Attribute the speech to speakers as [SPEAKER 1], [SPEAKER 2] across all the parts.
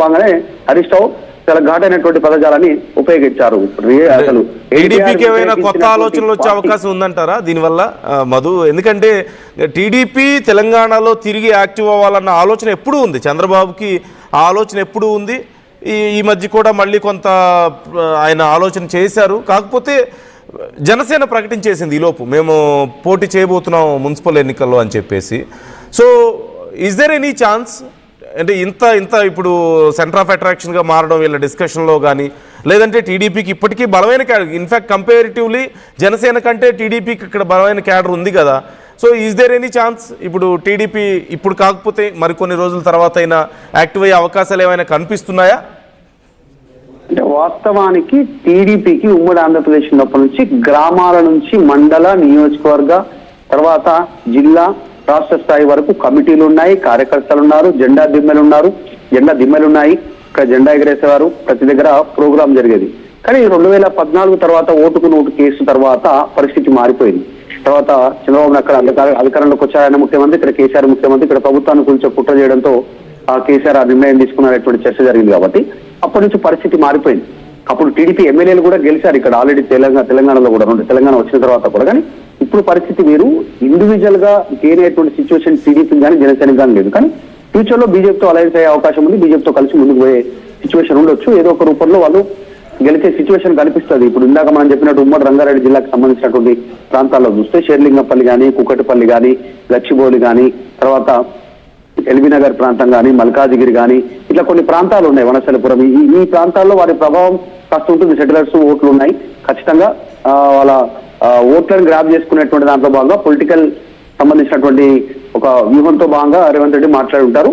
[SPEAKER 1] భాగంగానే హరీష్ రావు చాలా ఘాటైనటువంటి పదజాలాన్ని ఉపయోగించారు. అసలు
[SPEAKER 2] టీడీపీకి ఏమైనా కొత్త ఆలోచనలు వచ్చే అవకాశం ఉందంటారా దీనివల్ల మధు? ఎందుకంటే టీడీపీ తెలంగాణలో తిరిగి యాక్టివ్ అవ్వాలన్న ఆలోచన ఎప్పుడూ ఉంది, చంద్రబాబుకి ఆ ఆలోచన ఎప్పుడూ ఉంది. ఈ మధ్య కూడా మళ్ళీ కొంత ఆయన ఆలోచన చేశారు. కాకపోతే జనసేన ప్రకటించేసింది ఈలోపు మేము పోటీ చేయబోతున్నాం మున్సిపల్ ఎన్నికల్లో అని చెప్పేసి. So is there any chance అంటే ఇంత ఇప్పుడు సెంటర్ ఆఫ్ అట్రాక్షన్గా మారడం వీళ్ళ డిస్కషన్లో కానీ, లేదంటే టీడీపీకి ఇప్పటికీ బలమైన క్యాడర్, ఇన్ఫ్యాక్ట్ కంపేరిటివ్లీ జనసేన కంటే టీడీపీకి ఇక్కడ బలమైన క్యాడర్ ఉంది కదా. So is there any chance ఇప్పుడు టీడీపీ ఇప్పుడు కాకపోతే మరికొన్ని రోజుల తర్వాత అయినా యాక్టివ్ అయ్యే అవకాశాలు ఏమైనా కనిపిస్తున్నాయా?
[SPEAKER 1] అంటే వాస్తవానికి టీడీపీకి ఉమ్మడి ఆంధ్రప్రదేశ్ ఉన్నప్పటి నుంచి గ్రామాల నుంచి మండల, నియోజకవర్గ, తర్వాత జిల్లా, రాష్ట్ర స్థాయి వరకు కమిటీలు ఉన్నాయి, కార్యకర్తలు ఉన్నారు, జెండా దిమ్మెలు ఉన్నాయి. ఇక్కడ జెండా ఎగరేసేవారు, ప్రతి దగ్గర ప్రోగ్రాం జరిగేది. కానీ 2014 తర్వాత ఓటుకు నోటు కేసు తర్వాత పరిస్థితి మారిపోయింది. తర్వాత చంద్రబాబు అక్కడ అధికారంలోకి వచ్చారన్న ముఖ్యమంత్రి, ఇక్కడ కేసీఆర్ ముఖ్యమంత్రి, ఇక్కడ ప్రభుత్వాన్ని కూల్చే కుట్ర చేయడంతో కేసీఆర్ ఆ నిర్ణయం తీసుకున్నటువంటి చర్చ జరిగింది. కాబట్టి అప్పటి నుంచి పరిస్థితి మారిపోయింది. అప్పుడు టీడీపీ ఎమ్మెల్యేలు కూడా గెలిచారు ఇక్కడ ఆల్రెడీ తెలంగాణలో కూడా, తెలంగాణ వచ్చిన తర్వాత కూడా. కానీ ఇప్పుడు పరిస్థితి వేరు. ఇండివిజువల్ గా గెయిన్ అయ్యేటువంటి సిచ్యువేషన్ టీడీపీ కానీ జనసేనకి కానీ లేదు. కానీ ఫ్యూచర్ లో బీజేపీతో అలయన్స్ అయ్యే అవకాశం ఉంది, బీజేపీతో కలిసి ముందుకు పోయే సిచ్యువేషన్ ఉండొచ్చు. ఏదో ఒక రూపంలో వాళ్ళు గెలిచే సిచ్యువేషన్ కనిపిస్తుంది. ఇప్పుడు ఇందాక మనం చెప్పినట్టు ఉమ్మడి రంగారెడ్డి జిల్లాకు సంబంధించినటువంటి ప్రాంతాల్లో చూస్తే షేర్లింగంపల్లి కానీ, కుకటిపల్లి కానీ, గచ్చిబౌలి కానీ, తర్వాత ఎల్బీనగర్ ప్రాంతం కానీ, మల్కాజిగిరి కానీ, ఇట్లా కొన్ని ప్రాంతాలు ఉన్నాయి, వనస్థలిపురం. ఈ ప్రాంతాల్లో వారి ప్రభావం కాస్త ఉంటుంది. సెటిలర్స్ ఓట్లు ఉన్నాయి. ఖచ్చితంగా వాళ్ళ ఓట్లను గ్రాప్ చేసుకునేటువంటి దాంట్లో భాగంగా పొలిటికల్ సంబంధించినటువంటి ఒక వ్యూహంతో భాగంగా రేవంత్ రెడ్డి మాట్లాడి ఉంటారు.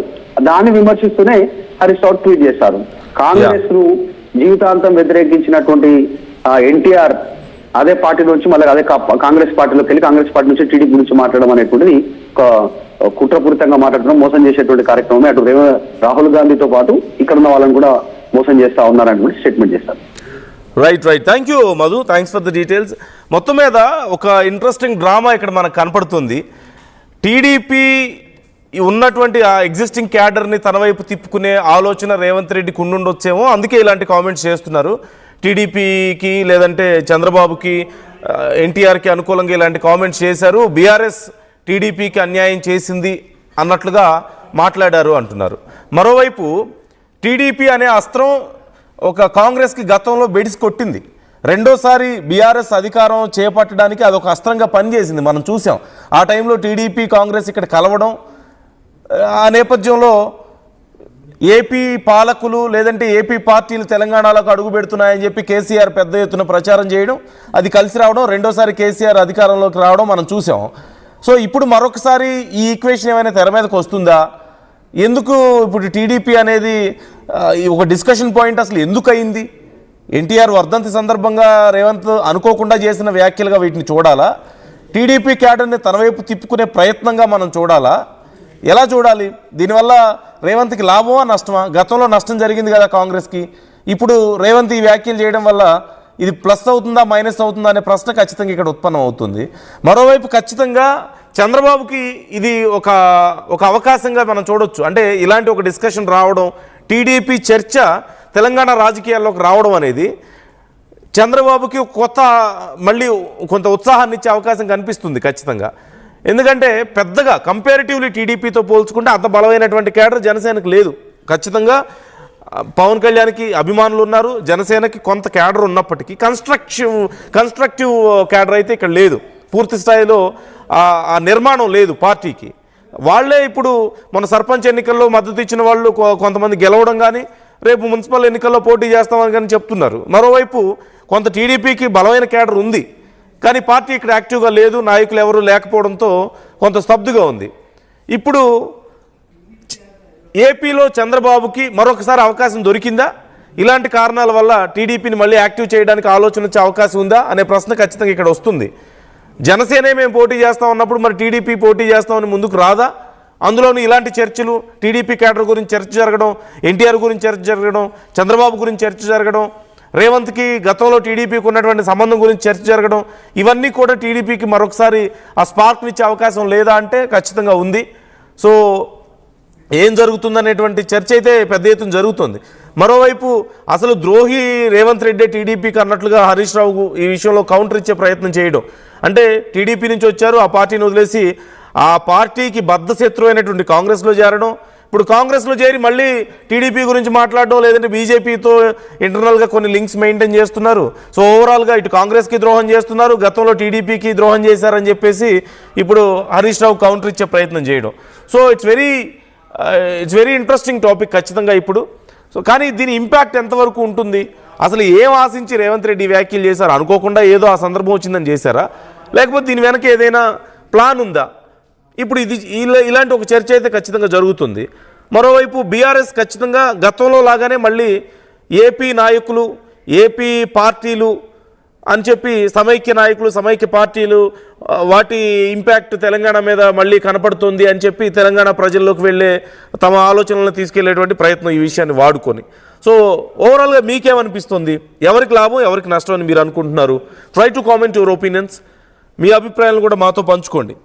[SPEAKER 1] దాన్ని విమర్శిస్తూనే హరీష్ రావు ట్వీట్ చేశారు. కాంగ్రెస్ ను జీవితాంతం వ్యతిరేకించినటువంటి ఎన్టీఆర్ అదే పార్టీ నుంచి మళ్ళీ అదే కాంగ్రెస్ పార్టీలోకి వెళ్ళి కాంగ్రెస్ పార్టీ నుంచి టీడీపీ గురించి మాట్లాడడం అనేటువంటిది ఒక కుట్రపూరితంగా మాట్లాడడం, మోసం చేసేటువంటి కార్యక్రమమే. అటు రాహుల్ గాంధీతో పాటు ఇక్కడ ఉన్న వాళ్ళని కూడా మోసం చేస్తా ఉన్నారనేటువంటి స్టేట్మెంట్ చేస్తారు.
[SPEAKER 2] Right. Thank you Madhu, thanks for the details. మొత్తం మీద ఒక ఇంట్రెస్టింగ్ డ్రామా ఇక్కడ మనకు కనపడుతుంది. టీడీపీ ఉన్నటువంటి ఆ ఎగ్జిస్టింగ్ క్యాడర్ని తన వైపు తిప్పుకునే ఆలోచన రేవంత్ రెడ్డికి ఉండుండొచ్చేమో, అందుకే ఇలాంటి కామెంట్స్ చేస్తున్నారు. టీడీపీకి లేదంటే చంద్రబాబుకి, ఎన్టీఆర్కి అనుకూలంగా ఇలాంటి కామెంట్స్ చేశారు. బీఆర్ఎస్ టీడీపీకి అన్యాయం చేసింది అన్నట్లుగా మాట్లాడారు అంటున్నారు. మరోవైపు టీడీపీ అనే అస్త్రం ఒక కాంగ్రెస్కి గతంలో బెడిసి కొట్టింది. రెండోసారి బీఆర్ఎస్ అధికారం చేపట్టడానికి అదొక అస్త్రంగా పనిచేసింది, మనం చూసాం. ఆ టైంలో టీడీపీ కాంగ్రెస్ ఇక్కడ కలవడం, ఆ నేపథ్యంలో ఏపీ పాలకులు లేదంటే ఏపీ పార్టీలు తెలంగాణలోకి అడుగు పెడుతున్నాయని చెప్పి కేసీఆర్ పెద్ద ఎత్తున ప్రచారం చేయడం, అది కలిసి రావడం, రెండోసారి కేసీఆర్ అధికారంలోకి రావడం మనం చూసాం. సో ఇప్పుడు మరొకసారి ఈ ఈక్వేషన్ ఏమైనా తెర మీదకి వస్తుందా? ఎందుకు ఇప్పుడు టీడీపీ అనేది ఒక డిస్కషన్ పాయింట్ అసలు ఎందుకు అయింది? ఎన్టీఆర్ వర్ధంతి సందర్భంగా రేవంత్ అనుకోకుండా చేసిన వ్యాఖ్యలుగా వీటిని చూడాలా? టీడీపీ క్యాడర్ని తన వైపు తిప్పుకునే ప్రయత్నంగా మనం చూడాలా? ఎలా చూడాలి? దీనివల్ల రేవంత్కి లాభమా నష్టమా? గతంలో నష్టం జరిగింది కదా కాంగ్రెస్కి. ఇప్పుడు రేవంత్ ఈ వ్యాఖ్యలు చేయడం వల్ల ఇది ప్లస్ అవుతుందా మైనస్ అవుతుందా అనే ప్రశ్న ఖచ్చితంగా ఇక్కడ ఉత్పన్నం అవుతుంది. మరోవైపు ఖచ్చితంగా చంద్రబాబుకి ఇది ఒక అవకాశంగా మనం చూడొచ్చు. అంటే ఇలాంటి ఒక డిస్కషన్ రావడం, టీడీపీ చర్చ తెలంగాణ రాజకీయాల్లోకి రావడం అనేది చంద్రబాబుకి మళ్ళీ కొంత ఉత్సాహాన్ని ఇచ్చే అవకాశం కనిపిస్తుంది ఖచ్చితంగా. ఎందుకంటే పెద్దగా కంపారిటివ్లీ టీడీపీతో పోల్చుకుంటే అంత బలమైనటువంటి క్యాడర్ జనసేనకు లేదు. ఖచ్చితంగా పవన్ కళ్యాణ్కి అభిమానులు ఉన్నారు, జనసేనకి కొంత క్యాడర్ ఉన్నప్పటికీ కన్స్ట్రక్టివ్ క్యాడర్ అయితే ఇక్కడ లేదు. పూర్తి స్థాయిలో ఆ నిర్మాణం లేదు పార్టీకి. వాళ్లే ఇప్పుడు మన సర్పంచ్ ఎన్నికల్లో మద్దతు ఇచ్చిన వాళ్ళు కొంతమంది గెలవడం కానీ, రేపు మున్సిపల్ ఎన్నికల్లో పోటీ చేస్తామని కానీ చెప్తున్నారు. మరోవైపు కొంత టీడీపీకి బలమైన క్యాడర్ ఉంది, కానీ పార్టీ ఇక్కడ యాక్టివ్గా లేదు, నాయకులు ఎవరు లేకపోవడంతో కొంత స్తబ్దుగా ఉంది. ఇప్పుడు ఏపీలో చంద్రబాబుకి మరొకసారి అవకాశం దొరికిందా? ఇలాంటి కారణాల వల్ల టీడీపీని మళ్ళీ యాక్టివ్ చేయడానికి ఆలోచన వచ్చే అవకాశం ఉందా అనే ప్రశ్న ఖచ్చితంగా ఇక్కడ వస్తుంది. జనసేనే మేము పోటీ చేస్తాం అన్నప్పుడు మరి టీడీపీ పోటీ చేస్తామని ముందుకు రాదా? అందులోని ఇలాంటి చర్చలు, టీడీపీ క్యాడర్ గురించి చర్చ జరగడం, ఎన్టీఆర్ గురించి చర్చ జరగడం, చంద్రబాబు గురించి చర్చ జరగడం, రేవంత్కి గతంలో టీడీపీకి ఉన్నటువంటి సంబంధం గురించి చర్చ జరగడం, ఇవన్నీ కూడా టీడీపీకి మరొకసారి ఆ స్పార్క్నిచ్చే అవకాశం లేదా అంటే ఖచ్చితంగా ఉంది. సో ఏం జరుగుతుందనేటువంటి చర్చ అయితే పెద్ద ఎత్తున జరుగుతుంది. మరోవైపు అసలు ద్రోహి రేవంత్ రెడ్డి టీడీపీకి అన్నట్లుగా హరీష్ రావు ఈ విషయంలో కౌంటర్ ఇచ్చే ప్రయత్నం చేయడం, అంటే టీడీపీ నుంచి వచ్చారు, ఆ పార్టీని వదిలేసి ఆ పార్టీకి బద్ధశత్రువు అయినటువంటి కాంగ్రెస్లో చేరడం, ఇప్పుడు కాంగ్రెస్లో చేరి మళ్ళీ టీడీపీ గురించి మాట్లాడడం, లేదంటే బీజేపీతో ఇంటర్నల్గా కొన్ని లింక్స్ మెయింటైన్ చేస్తున్నారు. సో ఓవరాల్గా ఇటు కాంగ్రెస్కి ద్రోహం చేస్తున్నారు, గతంలో టీడీపీకి ద్రోహం చేశారని చెప్పేసి ఇప్పుడు హరీష్ రావు కౌంటర్ ఇచ్చే ప్రయత్నం చేయడం. So it's very interesting topic ఖచ్చితంగా ఇప్పుడు. సో కానీ దీని ఇంపాక్ట్ ఎంతవరకు ఉంటుంది, అసలు ఏం ఆశించి రేవంత్ రెడ్డి వ్యాఖ్యలు చేశారు, అనుకోకుండా ఏదో ఆ సందర్భం వచ్చిందని చేశారా, లేకపోతే దీని వెనక ఏదైనా ప్లాన్ ఉందా? ఇప్పుడు ఇది ఇలాంటి ఒక చర్చ అయితే ఖచ్చితంగా జరుగుతుంది. మరోవైపు బీఆర్ఎస్ ఖచ్చితంగా గతంలో లాగానే మళ్ళీ ఏపీ నాయకులు, ఏపీ పార్టీలు అని చెప్పి సమైక్య నాయకులు, సమైక్య పార్టీలు వాటి ఇంపాక్ట్ తెలంగాణ మీద మళ్ళీ కనపడుతుంది అని చెప్పి తెలంగాణ ప్రజల్లోకి వెళ్ళే తమ ఆలోచనలను తీసుకెళ్లేటువంటి ప్రయత్నం ఈ విషయాన్ని వాడుకొని. సో ఓవరాల్గా మీకేమనిపిస్తుంది, ఎవరికి లాభం ఎవరికి నష్టం అని మీరు అనుకుంటున్నారు? Try to comment your opinions. మీ అభిప్రాయాలను కూడా మాతో పంచుకోండి.